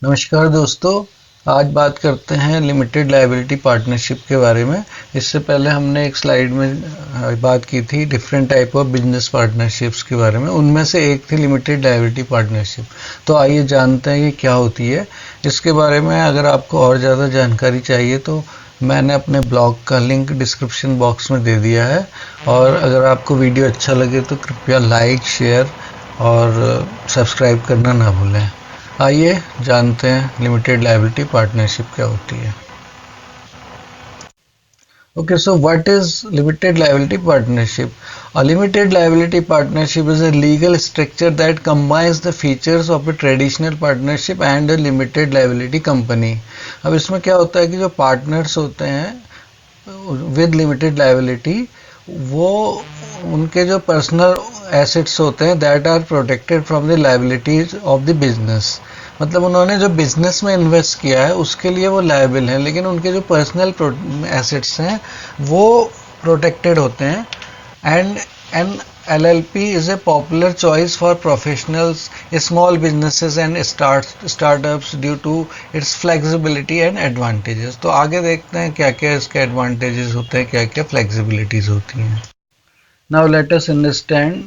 नमस्कार दोस्तों। आज बात करते हैं लिमिटेड लायबिलिटी पार्टनरशिप के बारे में। इससे पहले हमने एक स्लाइड में बात की थी different type of business partnerships के बारे में। उनमें से एक थी लिमिटेड लायबिलिटी पार्टनरशिप। तो आइए जानते हैं ये क्या होती है। इसके बारे में अगर आपको और ज़्यादा जानकारी चाहिए तो मैंने अपने ब्लॉग का लिंक डिस्क्रिप्शन बॉक्स में दे दिया है। और अगर आपको वीडियो अच्छा लगे तो कृपया लाइक, शेयर और सब्सक्राइब करना ना भूलें। आइए जानते हैं लिमिटेड लायबिलिटी पार्टनरशिप क्या होती है। Okay, so what is limited liability partnership? A limited liability partnership is a legal structure that combines the features of a traditional partnership and a limited liability company. अब इसमें क्या होता है कि जो पार्टनर्स होते हैं विद लिमिटेड लायबिलिटी, वो उनके जो पर्सनल एसेट्स होते हैं that are protected from the liabilities of the business. मतलब उन्होंने जो बिजनेस में इन्वेस्ट किया है उसके लिए वो लायबिल हैं, लेकिन उनके जो पर्सनल एसेट्स हैं वो प्रोटेक्टेड होते हैं। And an LLP is a popular choice for professionals, small businesses and startups due to its flexibility and advantages। तो आगे देखते हैं क्या क्या इसके एडवांटेजेस होते हैं, क्या क्या फ्लेक्सिबिलिटीज होती हैं। Now let us understand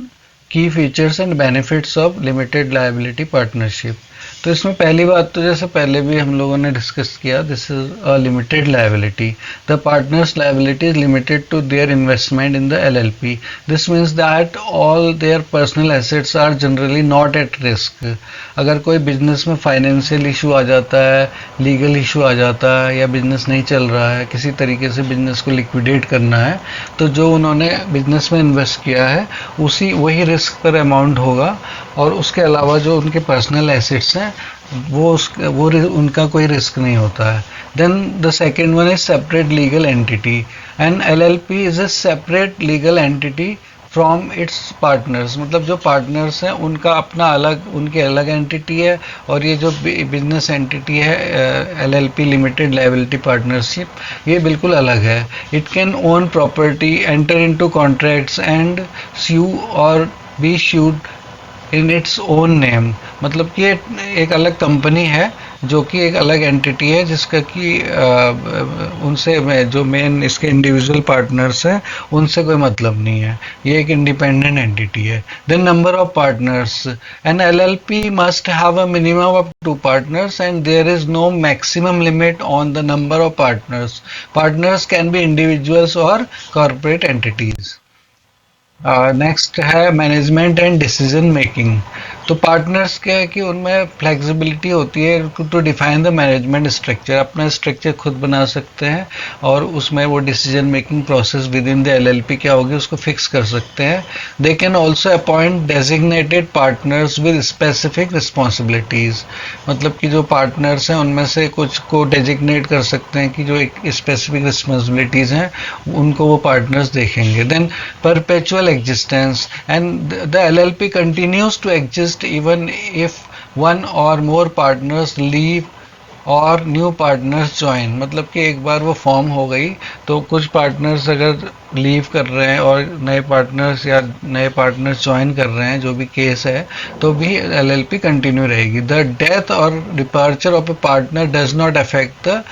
की features and benefits of limited liability partnership. तो इसमें पहली बात तो जैसे पहले भी हम लोगों ने डिस्कस किया, this is a limited liability. The partners liability is limited to their investment in the LLP। This means that all their personal assets are generally not at risk. अगर कोई बिजनेस में फाइनेंशियल इशू आ जाता है, legal issue आ जाता है, या business नहीं चल रहा है, किसी तरीके से बिजनेस को लिक्विडेट करना है, तो जो उन्होंने बिजनेस में इन्वेस्ट किया है उसी वही रिस्क पर अमाउंट होगा। और उसके अलावा जो उनके पर्सनल एसेट्स हैं वो उनका कोई रिस्क नहीं होता है। Then the second one is separate legal entity. An LLP is a separate legal entity from its partners. मतलब जो पार्टनर्स हैं उनका अपना अलग, उनकी अलग एंटिटी है। और ये जो बिजनेस एंटिटी है LLP लिमिटेड लायबिलिटी पार्टनरशिप, ये बिल्कुल अलग है। It can own property, enter into contracts and sue or be sued in its own name. मतलब कि एक अलग कंपनी है जो कि एक अलग एंटिटी है जिसका कि उनसे जो मेन इसके इंडिविजुअल पार्टनर्स हैं उनसे कोई मतलब नहीं है। ये एक इंडिपेंडेंट एंटिटी है। Then number of partners. An LLP must have a minimum of 2 partners and there is no maximum limit on the number of partners. Partners can be individuals और कॉर्पोरेट एंटिटीज। नेक्स्ट है management and decision making. तो partners क्या है कि उनमें flexibility होती है to define the management structure. अपना स्ट्रक्चर खुद बना सकते हैं और उसमें वो decision making process with in the LLP क्या होगी उसको फिक्स कर सकते हैं। They can also appoint designated partners with specific responsibilities. मतलब कि जो पार्टनर्स हैं उनमें से कुछ को डेजिग्नेट कर सकते हैं कि जो एक स्पेसिफिक रिस्पॉन्सिबिलिटीज़ हैं उनको वो पार्टनर्स देखेंगे। Then perpetual existence, and the LLP continues to exist even if one or more partners leave और न्यू पार्टनर्स ज्वाइन। मतलब कि एक बार वो फॉर्म हो गई तो कुछ पार्टनर्स अगर लीव कर रहे हैं और नए पार्टनर्स या नए पार्टनर्स ज्वाइन कर रहे हैं, जो भी केस है, तो भी LLP कंटिन्यू रहेगी। द डेथ और departure of a partner does not affect the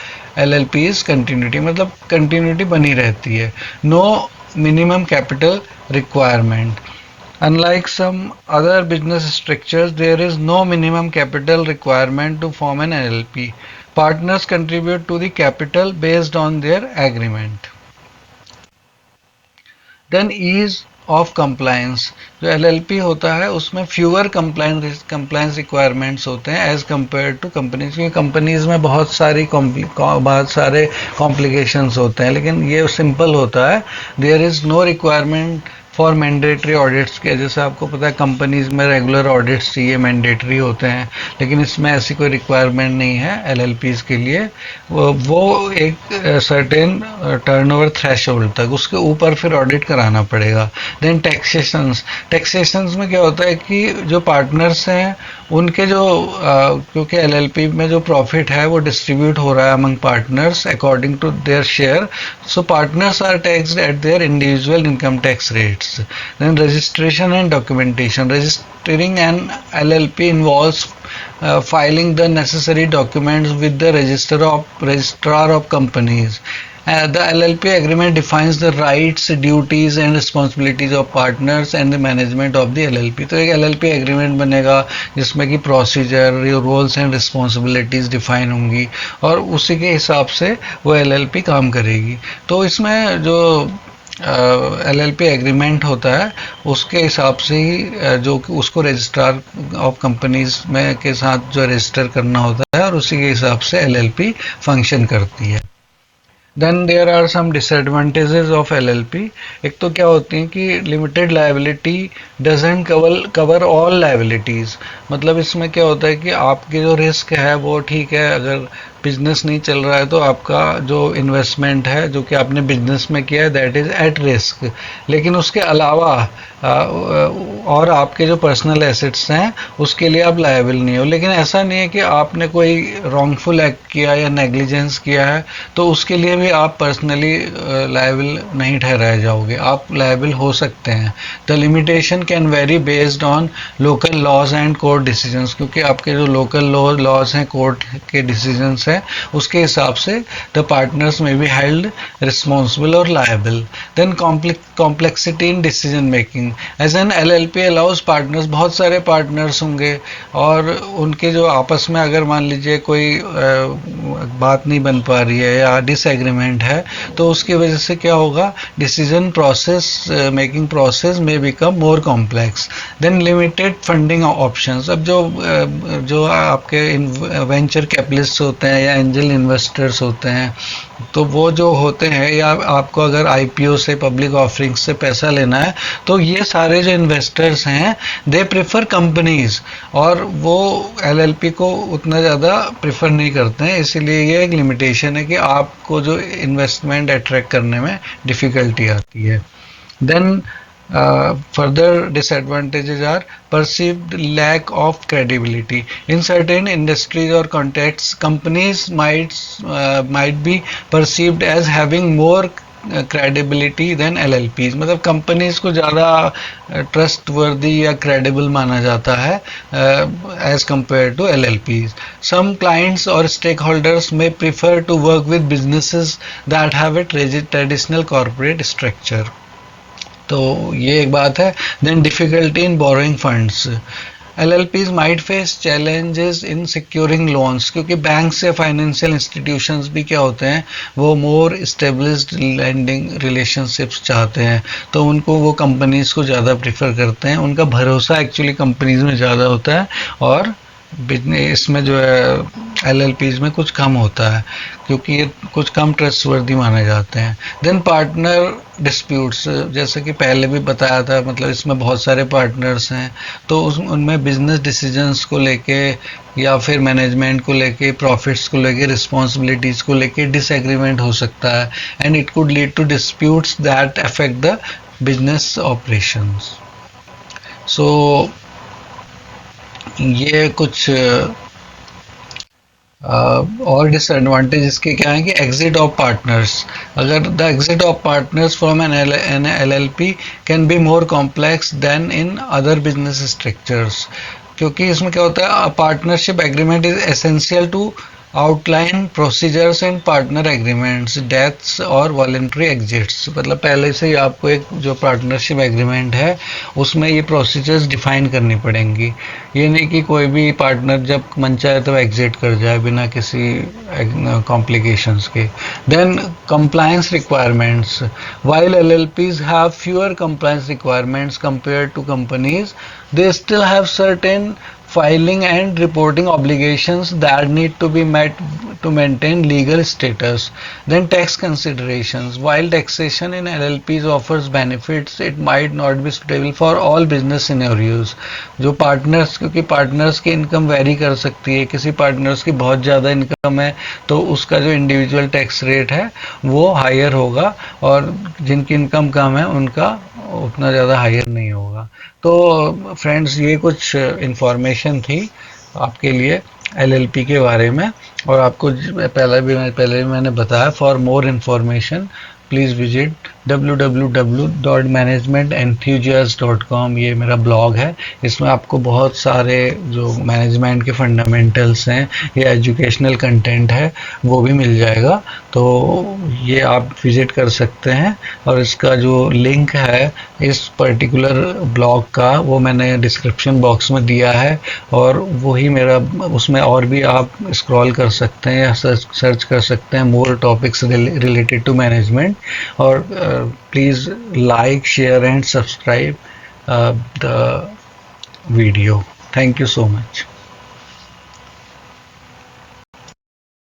LLP's continuity. मतलब कंटिन्यूटी बनी रहती है। No minimum capital requirement. Unlike some other business structures, there is no minimum capital requirement to form an LLP. Partners contribute to the capital based on their agreement. Then ease of compliance. जो LLP होता है उसमें fewer compliance requirements होते हैं as compare to companies. क्योंकि companies में बहुत सारे कॉम्प्लिकेशंस होते हैं, लेकिन ये सिंपल होता है। There is no requirement for mandatory audits के। जैसे आपको पता है कंपनीज में रेगुलर ऑडिट्स चाहिए, मैंडेटरी होते हैं, लेकिन इसमें ऐसी कोई रिक्वायरमेंट नहीं है LLPs के लिए। वो एक सर्टेन टर्नओवर थ्रेशोल्ड तक, उसके ऊपर फिर ऑडिट कराना पड़ेगा। देन टैक्सेशंस में क्या होता है कि जो पार्टनर्स हैं उनके जो क्योंकि LLP में जो प्रॉफिट है वो डिस्ट्रीब्यूट हो रहा है among partners according to their share, so partners are taxed at their individual income tax rates. Then registration and documentation. Registering an LLP involves filing the necessary documents with the registrar of companies. The LLP agreement defines the rights, duties and responsibilities of partners and the management of the LLP. तो एक LLP agreement बनेगा जिसमें कि procedure, roles and responsibilities define होंगी और उसी के हिसाब से वो LLP काम करेगी. तो इसमें जो LLP एग्रीमेंट होता है उसके हिसाब से ही जो उसको रजिस्ट्रार ऑफ कंपनीज में के साथ जो रजिस्टर करना होता है और उसी के हिसाब से LLP फंक्शन करती है. Then there are some disadvantages of LLP. एक तो क्या होती है कि limited liability doesn't cover all liabilities. मतलब इसमें क्या होता है कि आपके जो रिस्क है वो ठीक है, अगर बिजनेस नहीं चल रहा है तो आपका जो इन्वेस्टमेंट है जो कि आपने बिजनेस में किया है दैट इज़ एट रिस्क. लेकिन उसके अलावा और आपके जो पर्सनल एसेट्स हैं उसके लिए आप लायबल नहीं हो. लेकिन ऐसा नहीं है कि आपने कोई रॉन्गफुल एक्ट किया या नेग्लिजेंस किया है तो उसके लिए भी आप पर्सनली लायबल नहीं ठहराए जाओगे, आप लायबल हो सकते हैं. The limitation can vary based on local laws and court decisions. क्योंकि आपके जो लोकल लॉज हैं, कोर्ट के डिसीजंस हैं, उसके हिसाब से the partners may be held responsible और liable. Then complexity in decision making. As an LLP allows partners, बहुत सारे पार्टनर्स होंगे और उनके जो आपस में अगर मान लीजिए कोई बात नहीं बन पा रही है या डिसएग्रीमेंट है तो उसकी वजह से क्या होगा, डिसीजन प्रोसेस, मेकिंग प्रोसेस में become more complex. Then limited funding options. अब जो आपके वेंचर कैपिटलिस्ट होते हैं या एंजल इन्वेस्टर्स होते हैं तो वो जो होते हैं या आपको अगर IPO से, पब्लिक ऑफरिंग से पैसा लेना है तो ये सारे जो इन्वेस्टर्स हैं दे प्रेफर कंपनीज और वो LLP को उतना ज़्यादा प्रेफर नहीं करते हैं. इसीलिए ये एक लिमिटेशन है कि आपको जो इन्वेस्टमेंट अट्रैक्ट करने में डिफ़िकल्टी आती है. Then further disadvantages are perceived lack of credibility. In certain industries or contexts, companies might be perceived as having more credibility than LLPs. मतलब कंपनीज को ज़्यादा ट्रस्टवर्दी या क्रेडिबल माना जाता है as compared to LLPs. Some clients or stakeholders may prefer to work with businesses that have a traditional corporate structure. तो ये एक बात है. Then difficulty in borrowing funds. LLPs might face challenges in securing loans. क्योंकि banks या financial institutions भी क्या होते हैं, वो मोर इस्टेब्लिश्ड लेंडिंग रिलेशनशिप्स चाहते हैं तो उनको वो कंपनीज को ज़्यादा प्रेफर करते हैं. उनका भरोसा एक्चुअली कंपनीज में ज़्यादा होता है और बिजनेस इसमें जो है LLPs में कुछ कम होता है क्योंकि ये कुछ कम ट्रस्टवर्दी माने जाते हैं. Then partner disputes. जैसे कि पहले भी बताया था, मतलब इसमें बहुत सारे पार्टनर्स हैं तो उनमें बिजनेस डिसीजंस को लेके या फिर मैनेजमेंट को लेके, प्रॉफिट्स को लेके, रिस्पॉन्सिबिलिटीज़ को लेके डिसएग्रीमेंट हो सकता है and it could lead to disputes that affect the business operations. So ये कुछ और डिसएडवांटेज इसके क्या है कि एग्जिट ऑफ पार्टनर्स. अगर the exit of partners from an LLP can be more complex than in other business structures. क्योंकि इसमें क्या होता है, partnership agreement is essential to outline procedures and partner agreements, deaths or voluntary exits. मतलब पहले से ही आपको एक जो पार्टनरशिप एग्रीमेंट है उसमें ये प्रोसीजर्स डिफाइन करनी पड़ेंगी. ये नहीं कि कोई भी पार्टनर जब मन चाहे तो एग्जिट कर जाए बिना किसी कॉम्प्लिकेशंस के. Then compliance requirements. While LLPs have fewer compliance requirements compared to companies, they still have certain filing and reporting obligations that need to be met to maintain legal status. Then tax considerations. While taxation in LLPs offers benefits, it might not be suitable for all business scenarios. जो partners, क्योंकि partners की income very कर सकती है, किसी partners की बहुत ज़्यादा इनकम है तो उसका जो इंडिविजुअल टैक्स रेट है वो हायर होगा और जिनकी इनकम कम है उनका उतना ज़्यादा हायर नहीं होगा. तो फ्रेंड्स ये कुछ इन्फॉर्मेशन थी आपके लिए LLP के बारे में और आपको पहले भी मैंने बताया. For more information please visit www.managemententhusiast.com। ये मेरा ब्लॉग है, इसमें आपको बहुत सारे जो मैनेजमेंट के फंडामेंटल्स हैं या एजुकेशनल कंटेंट है वो भी मिल जाएगा। तो ये आप विजिट कर सकते हैं, और इसका जो लिंक है इस पर्टिकुलर ब्लॉग का वो मैंने डिस्क्रिप्शन बॉक्स में दिया है, और वही मेरा, उसमें और भी आप स्क्रॉल कर सकते हैं या सर्च कर सकते हैं more topics related to management. और please like, share and subscribe the video. Thank you so much.